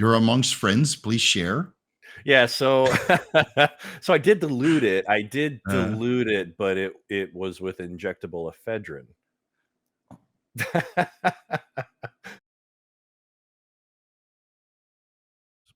You're amongst friends. Please share. Yeah, so so I did dilute it. But it was with injectable ephedrine.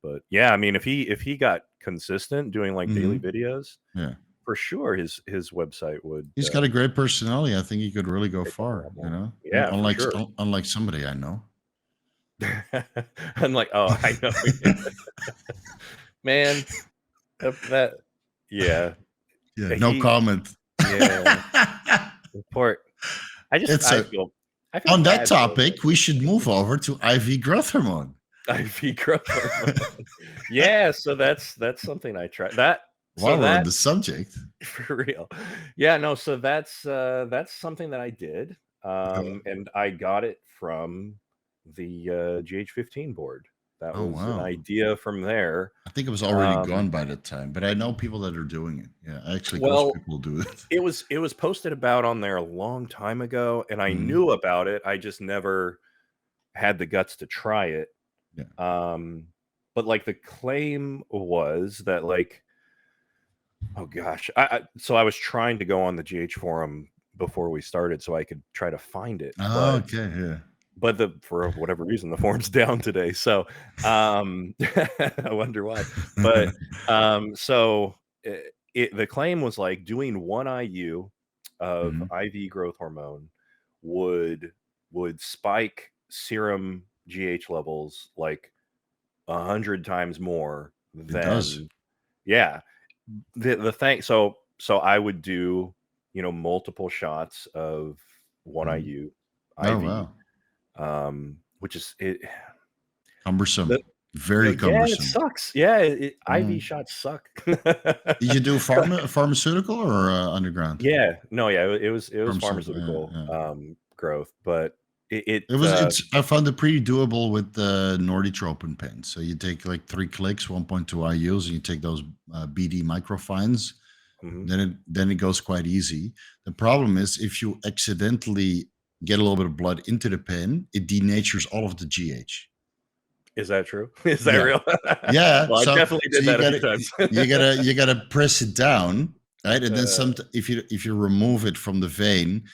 But yeah, I mean, if he got consistent doing like daily videos, Yeah. for sure his website would. He's got a great personality. I think he could really go far, you know? Yeah, for sure. Unlike somebody I know. I'm like, oh, I know. Man, that yeah. Yeah, no comment. Yeah. Report. I feel on that bad topic, we should move over to IV growth hormone. IV growth hormone. Yeah, so that's something I tried. While we're on the subject. For real. Yeah, no, so that's something that I did. And I got it from the GH15 board. That was an idea from there. I think it was already gone by that time, but I know people that are doing it. Yeah, actually, most people do it. It was posted about on there a long time ago, and I knew about it. I just never had the guts to try it. Yeah. But like the claim was that like, oh gosh, so I was trying to go on the GH forum before we started so I could try to find it. Oh, okay, yeah. But for whatever reason, the forum's down today. So I wonder why. But so the claim was like doing 1 IU of IV growth hormone would spike serum GH levels like 100 times more than it does. Yeah. The thing, so I would do, you know, multiple shots of 1 IU IV. Wow. Which is cumbersome. Very cumbersome. Yeah, it sucks. Yeah, IV shots suck. Did you do pharmaceutical or underground? Yeah, no, yeah, it was pharmaceutical growth, but I found it pretty doable with the Norditropin pen. So you take like 3 clicks, 1.2 IUs, and you take those BD microfines. Then it goes quite easy. The problem is if you accidentally get a little bit of blood into the pen, it denatures all of the GH. Is that true? Is that real? Yeah. Well, I definitely did that a few times. you gotta press it down, right? And then if you remove it from the vein.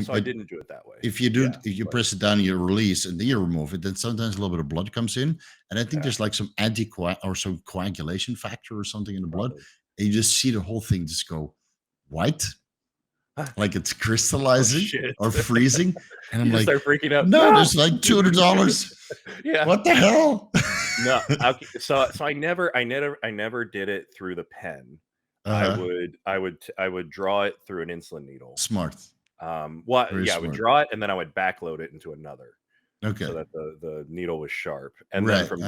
So I didn't do it that way. If you press it down, you release, and then you remove it, then sometimes a little bit of blood comes in. And I think there's like some some coagulation factor or something in the blood. And you just see the whole thing just go white. Like it's crystallizing or freezing. And I'm like, start freaking out. No, there's like $200. Yeah. What the hell? No. So I never did it through the pen. I would draw it through an insulin needle. Smart. I would draw it and then I would backload it into another. Okay. So that the needle was sharp. And then from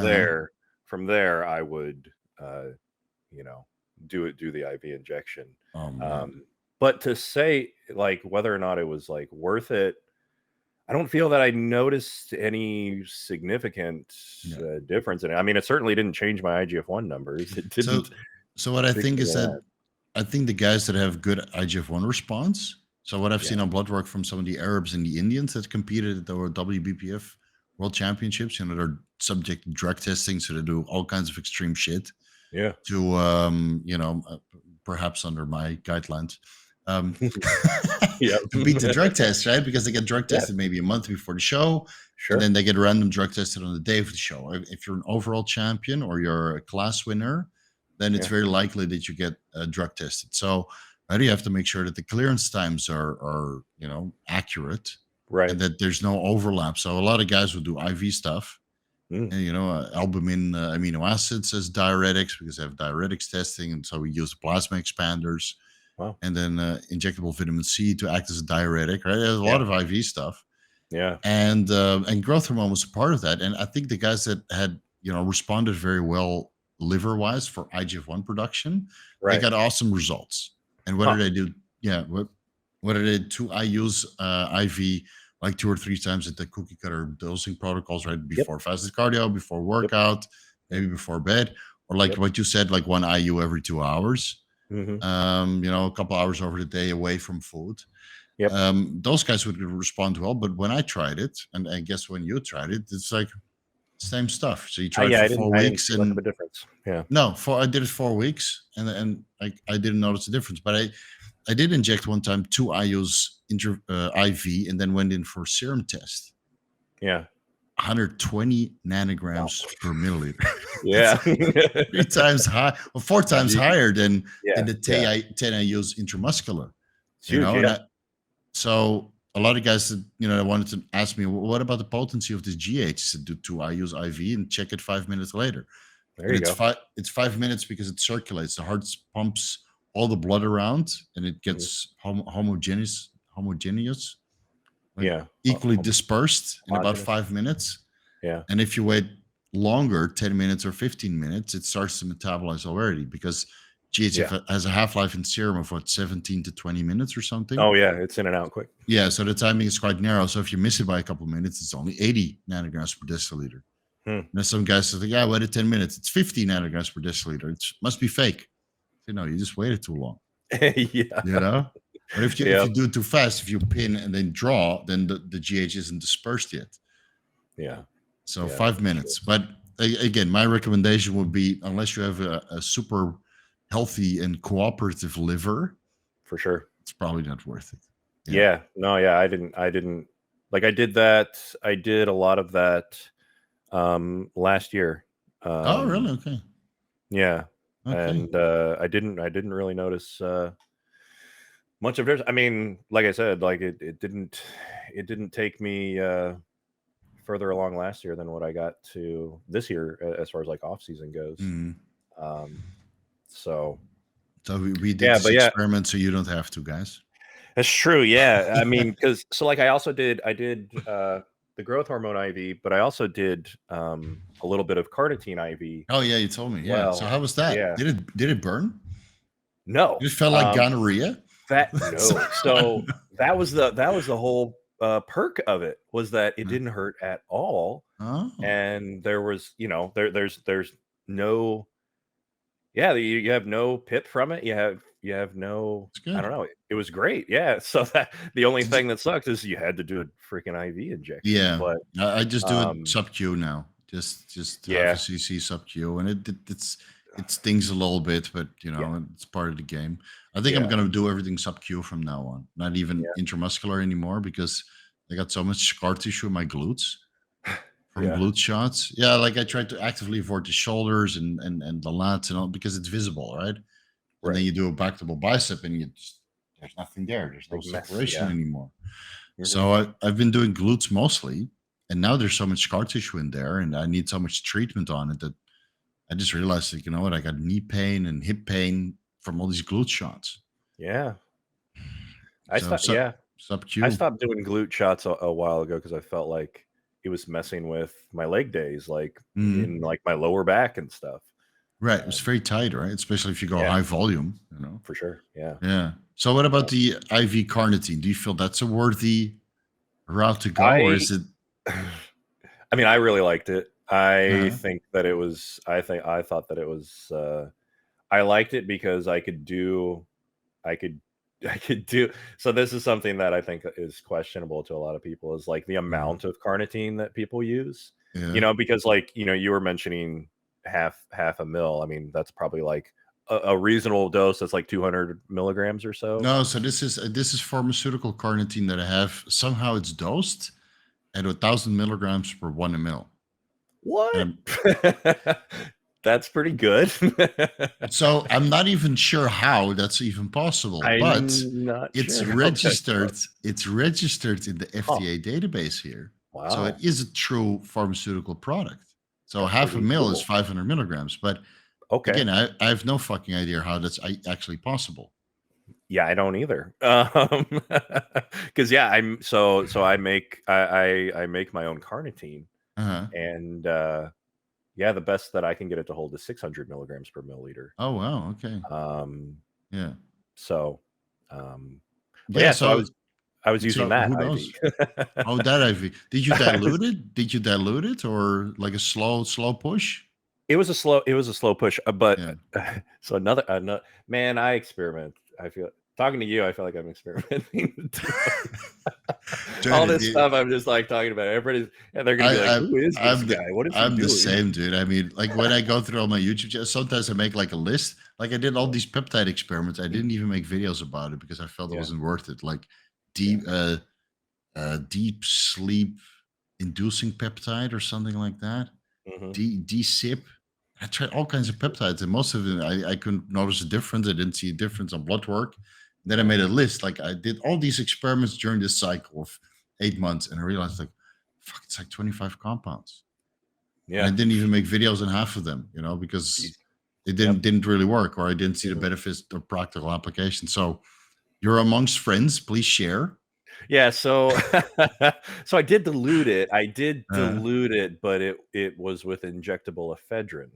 there I would do the IV injection. But to say like whether or not it was like worth it, I don't feel that I noticed any significant difference in it. I mean, it certainly didn't change my IGF-1 numbers. It didn't. So what I think is that I think the guys that have good IGF-1 response. So what I've seen on blood work from some of the Arabs and the Indians that competed at the WBPF World Championships, they're subject to drug testing, so they do all kinds of extreme shit. Yeah. To perhaps under my guidelines. To beat the drug test, right? Because they get drug tested maybe a month before the show. Sure. And then they get random drug tested on the day of the show. If you're an overall champion or you're a class winner, then it's very likely that you get drug tested. So you have to make sure that the clearance times are accurate, right, and that there's no overlap. So a lot of guys will do IV stuff, and albumin amino acids as diuretics because they have diuretics testing, and so we use plasma expanders. Wow. And then injectable vitamin C to act as a diuretic. Right, there's a lot of IV stuff. Yeah, and growth hormone was a part of that. And I think the guys that had responded very well liver wise for IGF-1 production, they got awesome results. And what did I do? Yeah. What did I do? I use IV like 2 or 3 times at the cookie cutter dosing protocols, right? Before fasted cardio, before workout, maybe before bed, or like what you said, like 1 IU every 2 hours, a couple hours over the day away from food. Those guys would respond well. But when I tried it, and I guess when you tried it, it's like, Same stuff. So you try it Yeah, for I 4 didn't weeks see much of and a difference. Yeah. no, I did it 4 weeks and I didn't notice the difference. But I did inject one time 2 IU's IV and then went in for serum test. Yeah. 120 Wow. nanograms per milliliter. That's Yeah. 3 times high, or 4 times Gee. higher than Yeah. the Yeah. 10 IU's intramuscular. It's huge. And Yeah. so a lot of guys that wanted to ask me, well, what about the potency of this GH? I said, do 2 IU's IV and check it 5 minutes later. There And you it's go. 5 minutes because it circulates. The heart pumps all the blood around, and it Mhm. gets homogeneous, like Yeah. equally dispersed in about Homogeneous. 5 minutes. Yeah. And if you wait longer, 10 minutes or 15 minutes, it starts to metabolize already because GHF Yeah. has a half-life in serum of 17 to 20 minutes or something. Oh yeah, it's in and out quick. Yeah, so the timing is quite narrow. So if you miss it by a couple of minutes, it's only 80 nanograms per deciliter. Hmm. And then some guys say, yeah, I waited 10 minutes. It's 50 nanograms per deciliter. It must be fake. You just waited too long. Yeah. But if you do it too fast, if you pin and then draw, then the GH isn't dispersed yet. Yeah. So 5 minutes. But again, my recommendation would be, unless you have a super healthy and cooperative liver, For sure. it's probably not worth it. Yeah. No, yeah, I didn't like I did that. I did a lot of that last year. Oh, really? Okay. Yeah. Okay. And I didn't really notice much of it. I mean, like I said, like it didn't take me further along last year than what I got to this year as far as like off season goes. Mhm. So we did this experiment so you don't have to, guys. that's true. Yeah. I mean, because like I did the growth hormone IV, but I also did a little bit of carnitine IV. Oh yeah, you told me. Yeah. Well, So how was that? yeah. Did it burn? No. It felt like gonorrhea. So that was the whole perk of it, was that it didn't hurt at all. Oh. And there was, there's no, you have no pip from it. You have no, I don't know. It was great. Yeah. So that the only thing that sucked is you had to do a freaking IV injection. Yeah. But I just do it sub-Q now. Just half a cc sub-Q, and it stings a little bit, but it's part of the game. I think I'm gonna do everything sub-Q from now on. Not even intramuscular anymore, because I got so much scar tissue in my glutes from glute shots. Yeah, like I tried to actively avoid the shoulders and the lats and all, because it's visible, right? And then you do a backable bicep, and there's nothing there. There's no separation anymore. So I've been doing glutes mostly, and now there's so much scar tissue in there, and I need so much treatment on it that I just realized that, I got knee pain and hip pain from all these glute shots. Yeah. Sub-Q. I stopped doing glute shots a while ago because I felt like it was messing with my leg days, like in like my lower back and stuff. Right. It was very tight, right? Especially if you go high volume, For sure. Yeah. Yeah. So what about the IV carnitine? Do you feel that's a worthy route to go, or is it? I mean, I really liked it. I think that it was, I thought that it was, I liked it because I could do, so this is something that I think is questionable to a lot of people, is like the amount of carnitine that people use, because like, you were mentioning half a mil. I mean, that's probably like a reasonable dose. That's like 200 milligrams or so. No. So this is pharmaceutical carnitine that I have. Somehow it's dosed at 1,000 milligrams per 1 ml. What? That's pretty good. So I'm not even sure how that's even possible, but it's registered. It's registered in the FDA database here. Wow. So it is a true pharmaceutical product. So half a mil is 500 milligrams. But again, I have no fucking idea how that's actually possible. Yeah, I don't either. Because I'm so I make my own carnitine, and the best that I can get it to hold is 600 milligrams per milliliter. Oh wow, okay. Yeah. So, so I was using that IV. Oh, that IV. Did you dilute it? Did you dilute it, or like a slow push? It was a slow push, but so another man, I experiment. I feel, talking to you, I feel like I'm experimenting. all this stuff I'm just like talking about. Everybody's and they're gonna be like, "Who is this guy? What is he I'm the doing?" same, dude. I mean, like when I go through all my YouTube channels, sometimes I make like a list. Like I did all these peptide experiments. I didn't even make videos about it because I felt it Yeah, wasn't worth it. Like yeah. deep deep sleep inducing peptide or something like that. Mhm. D-SIP. I tried all kinds of peptides, and most of them I couldn't notice a difference. I didn't see a difference on blood work. Then I made a list. Like I did all these experiments during this cycle of 8 months, and I realized like, fuck, it's like 25 compounds. And I Yeah. didn't even make videos on half of them, because Jeez. it Yep. didn't really work, or I didn't see the Mhm. benefits or practical application. So you're amongst friends. Please share. Yeah, so so I did dilute it. I did Uh, dilute it, but it was with injectable ephedrine.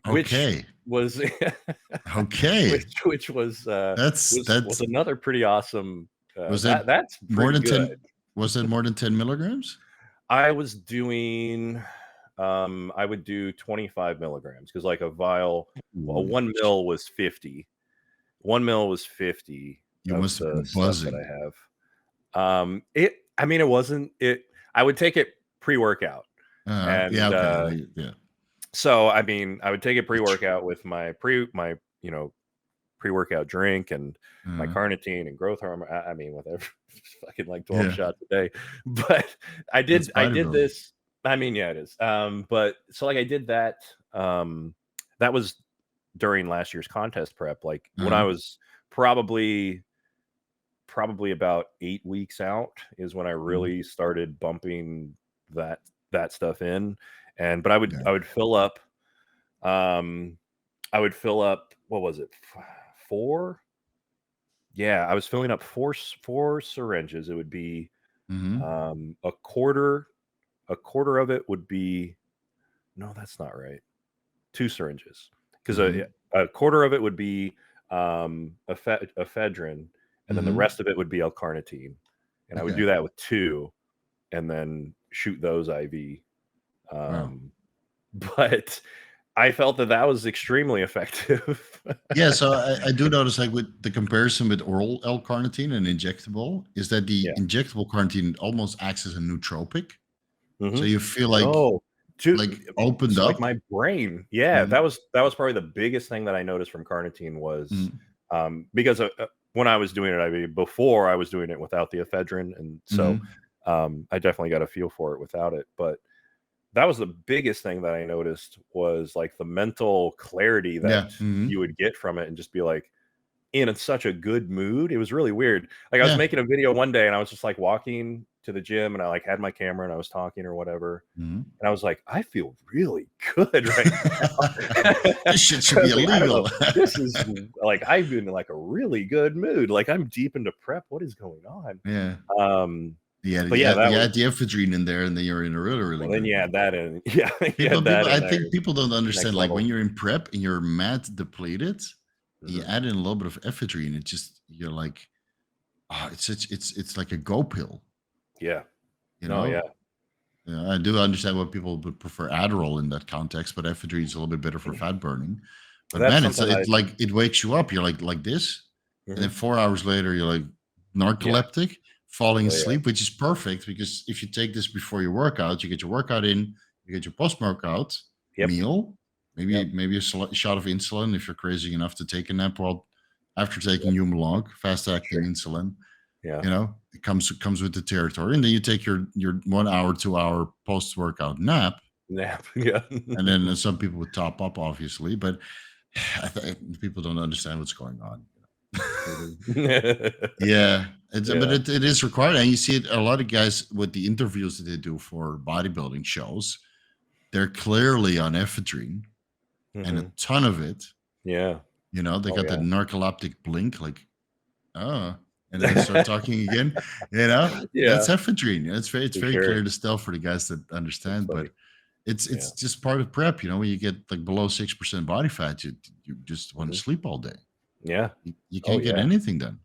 Which okay, was okay. which was That's another pretty awesome, was that that's more pretty than good. 10? Was that more than 10 milligrams? I was doing, I would do 25 milligrams because like a vial, well, Holy 1 sh- mil was 50. 1 mil was 50 You of must have the been stuff that buzzing. I have. I mean, it wasn't it I would take it pre-workout, Yeah, and, okay. Yeah. so, I mean, I would take it Which, pre-workout with my, pre-workout drink and my uh, carnitine and growth hormone. I mean, whatever, fucking like 12 yeah, shots a day. But that's I did bodybuilding. this. I mean, yeah, it is. But so like I did that. That was during last year's contest prep. Like when I Uh, was probably about 8 weeks out is when I mhm, really started bumping that stuff in. And but I yeah. would fill up. Um, I would fill up. What was it? Four. Yeah, I was filling up four syringes. It would be, Hmm. a quarter of it would be no, that's not right. 2 syringes, 'cause Hmm. a quarter of it would be, ephedrine, and then the Hmm. rest of it would be L-carnitine, and I would Okay. do that with 2 and then shoot those IV, Wow. um, but I felt that that was extremely effective. Yeah, so I do notice, like, with the comparison with oral L-carnitine and injectable, is that the Yeah. injectable carnitine almost acts as a nootropic. So Mhm. you feel like Oh, to opened so, like, up. my brain yeah, Mhm, that was probably the biggest thing that I noticed from carnitine was, mhm, because, when I was doing it, I mean, before I was doing it without the ephedrine, and so, mhm. I definitely got a feel for it without it, but that was the biggest thing that I noticed was, like, the mental clarity that Yeah, mhm. you would get from it and just be, like, in such a good mood. It was really weird. Like, I was Yeah. making a video one day, and I was just, like, walking to the gym, and I, like, had my camera, and I was talking or whatever, Mhm. and I was like, "I feel really good right now." This shit I should be was like, "I don't know. illegal. This is like, I'm in, like, a really good mood. Like, I'm deep into prep. What is going on?" Yeah. Um, Yeah, but yeah, that you was add the ephedrine in there, and then you're in a really, really well, then good you mood. add that in. Yeah, you add that I in there, think people don't understand, next like, when level. you're in prep and you're mad depleted, you Mhm. add in a little bit of ephedrine, it just you're like, "Oh, it's like a go pill," Yeah. you Oh, yeah. know? Yeah, I do understand why people would prefer Adderall in that context, but ephedrine is a little bit better for fat burning. But That's man, something I it's like it wakes you up. You're like this, and then mhm. 4 hours later, you're like Yeah. narcoleptic, falling Oh, yeah. asleep, which is perfect because if you take this before your workout, you get your workout in, you get your post workout Yep. meal, Yep. maybe a shot of insulin if you're crazy enough to take a nap while after taking Yep. Humalog, fast acting Sure. insulin. Yeah. It comes with the territory, and then you take your 1 hour, 2 hour post workout nap, Nap. Yeah. and then some people would top up, obviously, but people don't understand what's going on. Mhm. Yeah, but Yeah. it is required, and you see it. A lot of guys with the interviews that they do for bodybuilding shows, they're clearly on ephedrine and a Mhm. ton of it. Yeah. They Oh, got that yeah. narcoleptic blink, like, oh, and then they start talking again. That's Yeah, ephedrine. It's for very clear sure. to tell for the guys that That's understand, but funny. it's Yeah. just part of prep. When you get like below 6% body fat, you just want to Mhm. sleep all day. Yeah. You Oh, can't get yeah. anything done.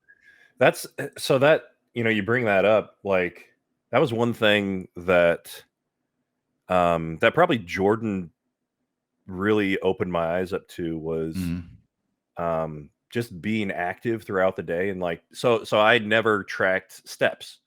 That's so that you bring that up, like, that was one thing that, that probably Jordan really opened my eyes up to was, Mhm. just being active throughout the day and like so I never tracked steps.